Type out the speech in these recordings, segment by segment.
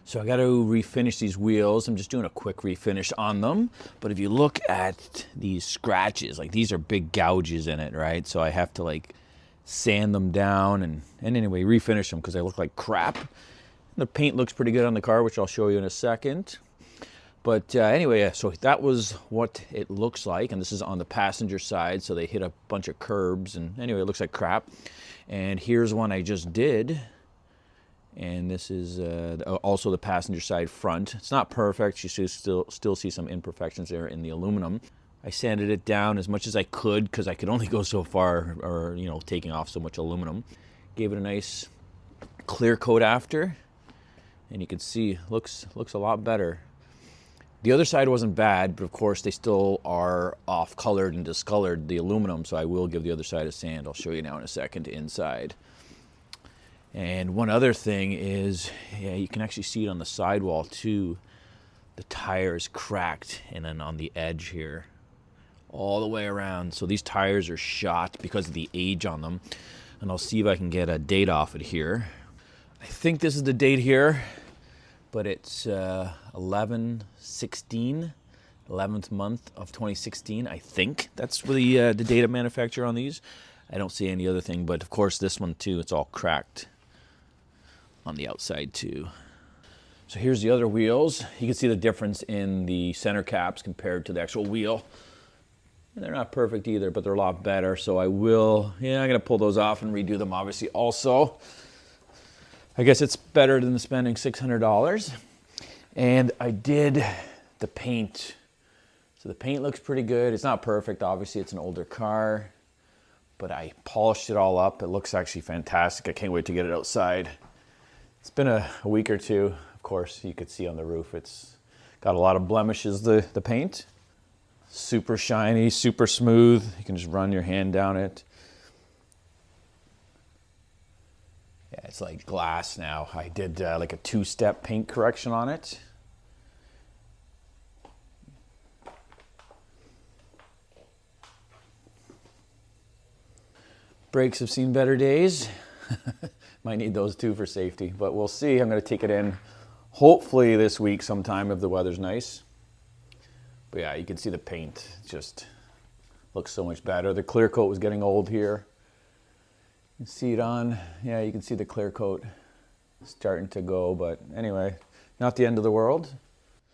So I got to refinish these wheels. I'm just doing a quick refinish on them. But if you look at these scratches, like these are big gouges in it, right? So I have to like sand them down and anyway, refinish them because they look like crap. The paint looks pretty good on the car, which I'll show you in a second. But anyway, so that was what it looks like. And this is on the passenger side. So they hit a bunch of curbs and anyway, it looks like crap. And here's one I just did. And this is also the passenger side front. It's not perfect. You should still see some imperfections there in the aluminum. I sanded it down as much as I could because I could only go so far, or you know, taking off so much aluminum. Gave it a nice clear coat after, and you can see looks a lot better. The other side wasn't bad, but of course they still are off-colored and discolored, the aluminum. So I will give the other side a sand. I'll show you now in a second inside. And one other thing is, yeah, you can actually see it on the sidewall too. The tire is cracked, and then on the edge here, all the way around. So these tires are shot because of the age on them. And I'll see if I can get a date off it here. I think this is the date here, but it's 11/16, 11th month of 2016. I think that's the date of manufacture on these. I don't see any other thing, but of course this one too, it's all cracked on the outside too. So here's the other wheels. You can see the difference in the center caps compared to the actual wheel. And they're not perfect either, but they're a lot better. So I'm gonna pull those off and redo them obviously also. I guess it's better than spending $600. And I did the paint. So the paint looks pretty good. It's not perfect, obviously it's an older car, but I polished it all up. It looks actually fantastic. I can't wait to get it outside. It's been a week or two. Of course, you could see on the roof, it's got a lot of blemishes, the paint. Super shiny, super smooth. You can just run your hand down it. Yeah, it's like glass now. I did like a 2-step paint correction on it. Brakes have seen better days. Might need those too for safety, but we'll see. I'm going to take it in hopefully this week sometime if the weather's nice. But yeah, you can see the paint just looks so much better. The clear coat was getting old here. You can see it on, yeah, you can see the clear coat starting to go, but anyway, not the end of the world.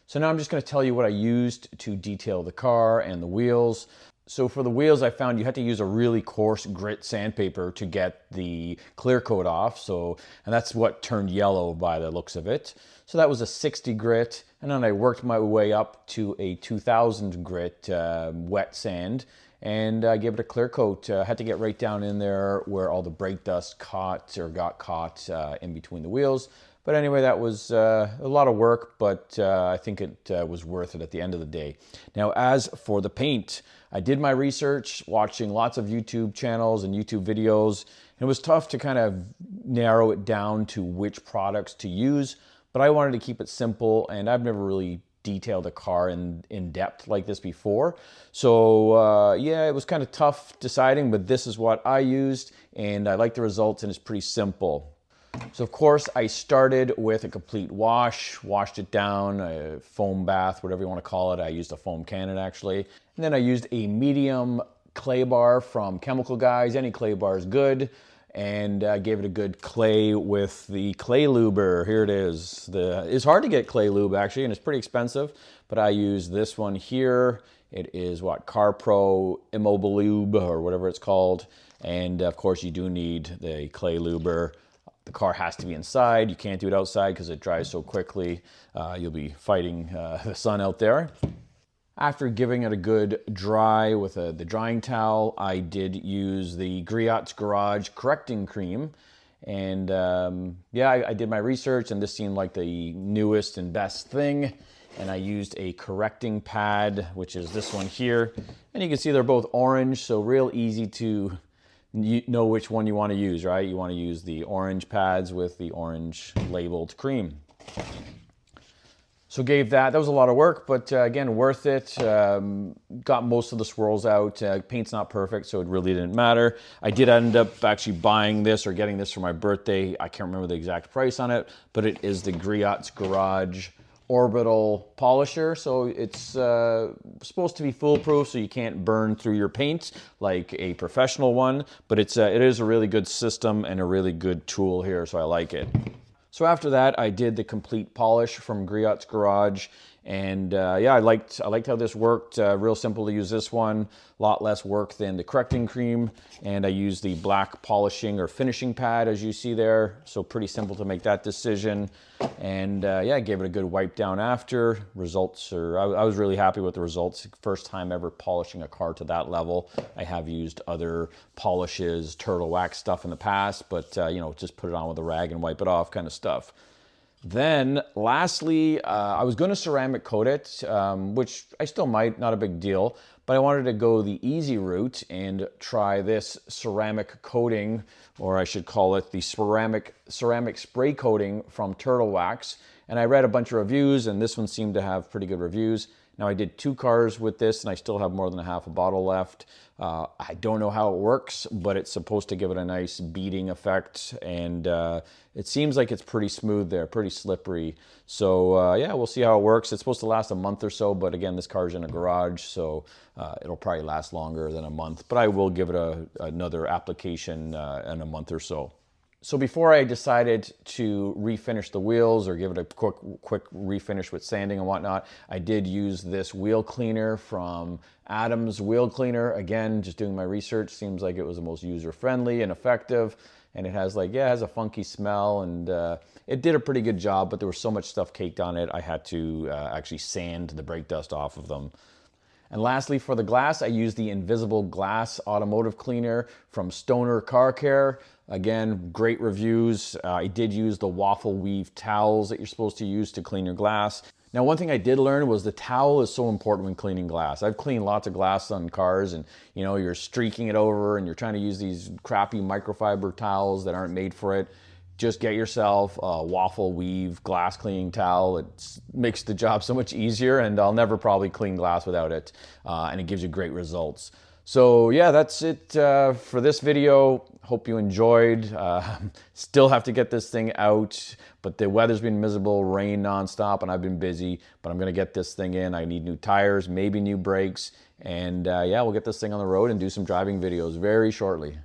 So now I'm just going to tell you what I used to detail the car and the wheels. So for the wheels, I found you had to use a really coarse grit sandpaper to get the clear coat off. And that's what turned yellow by the looks of it. So that was a 60 grit. And then I worked my way up to a 2000 grit wet sand. And I gave it a clear coat. I had to get right down in there where all the brake dust got caught in between the wheels. But anyway, that was a lot of work, but I think it was worth it at the end of the day. Now, as for the paint, I did my research, watching lots of YouTube channels and YouTube videos. And it was tough to kind of narrow it down to which products to use, but I wanted to keep it simple, and I've never really detailed a car in depth like this before. So yeah, it was kind of tough deciding, but this is what I used, and I like the results, and it's pretty simple. So of course I started with a complete washed it down, a foam bath, whatever you want to call it. I used a foam cannon actually. And then I used a medium clay bar from Chemical Guys. Any clay bar is good. And gave it a good clay with the clay luber. Here it is. It's hard to get clay lube actually, and it's pretty expensive, but I use this one here. It is what, CarPro Immobile Lube or whatever it's called. And of course you do need the clay luber. The car has to be inside. You can't do it outside because it dries so quickly. You'll be fighting the sun out there. After giving it a good dry with the drying towel, I did use the Griots Garage correcting cream. And yeah, I did my research, and this seemed like the newest and best thing. And I used a correcting pad, which is this one here. And you can see they're both orange, so real easy to know which one you want to use, right? You want to use the orange pads with the orange labeled cream. So gave that was a lot of work, but again, worth it. Got most of the swirls out. Paint's not perfect, so it really didn't matter. I did end up actually buying this or getting this for my birthday. I can't remember the exact price on it, but it is the Griots Garage orbital polisher. So it's supposed to be foolproof, so you can't burn through your paint like a professional one, but it is a really good system and a really good tool here, so I like it. So after that, I did the complete polish from Griots Garage, and yeah, I liked how this worked. Real simple to use this one, a lot less work than the correcting cream, and I used the black polishing or finishing pad as you see there, so pretty simple to make that decision. And yeah, I gave it a good wipe down after. Results are, I was really happy with the results. First time ever polishing a car to that level. I have used other polishes, turtle wax stuff in the past, but you know, just put it on with a rag and wipe it off kind of stuff. Then lastly, I was going to ceramic coat it, which I still might, not a big deal, but I wanted to go the easy route and try this ceramic coating, or I should call it the ceramic spray coating from Turtle Wax. And I read a bunch of reviews, and this one seemed to have pretty good reviews. Now I did 2 cars with this, and I still have more than half a bottle left. I don't know how it works, but it's supposed to give it a nice beading effect, and it seems like it's pretty smooth there, pretty slippery. So yeah, we'll see how it works. It's supposed to last a month or so, but again, this car's in a garage, so it'll probably last longer than a month. But I will give it another application in a month or so. So before I decided to refinish the wheels or give it a quick refinish with sanding and whatnot, I did use this wheel cleaner from Adam's Wheel Cleaner. Again, just doing my research, seems like it was the most user-friendly and effective. And it has it has a funky smell, and it did a pretty good job, but there was so much stuff caked on it, I had to actually sand the brake dust off of them. And lastly, for the glass, I used the Invisible Glass Automotive Cleaner from Stoner Car Care. Again, great reviews. I did use the waffle weave towels that you're supposed to use to clean your glass. Now, one thing I did learn was the towel is so important when cleaning glass. I've cleaned lots of glass on cars, and you know, you're streaking it over and you're trying to use these crappy microfiber towels that aren't made for it. Just get yourself a waffle weave glass cleaning towel. It makes the job so much easier, and I'll never probably clean glass without it. And it gives you great results. So yeah, that's it for this video. Hope you enjoyed. Still have to get this thing out, but the weather's been miserable, rain nonstop, and I've been busy, but I'm gonna get this thing in. I need new tires, maybe new brakes, and yeah, we'll get this thing on the road and do some driving videos very shortly.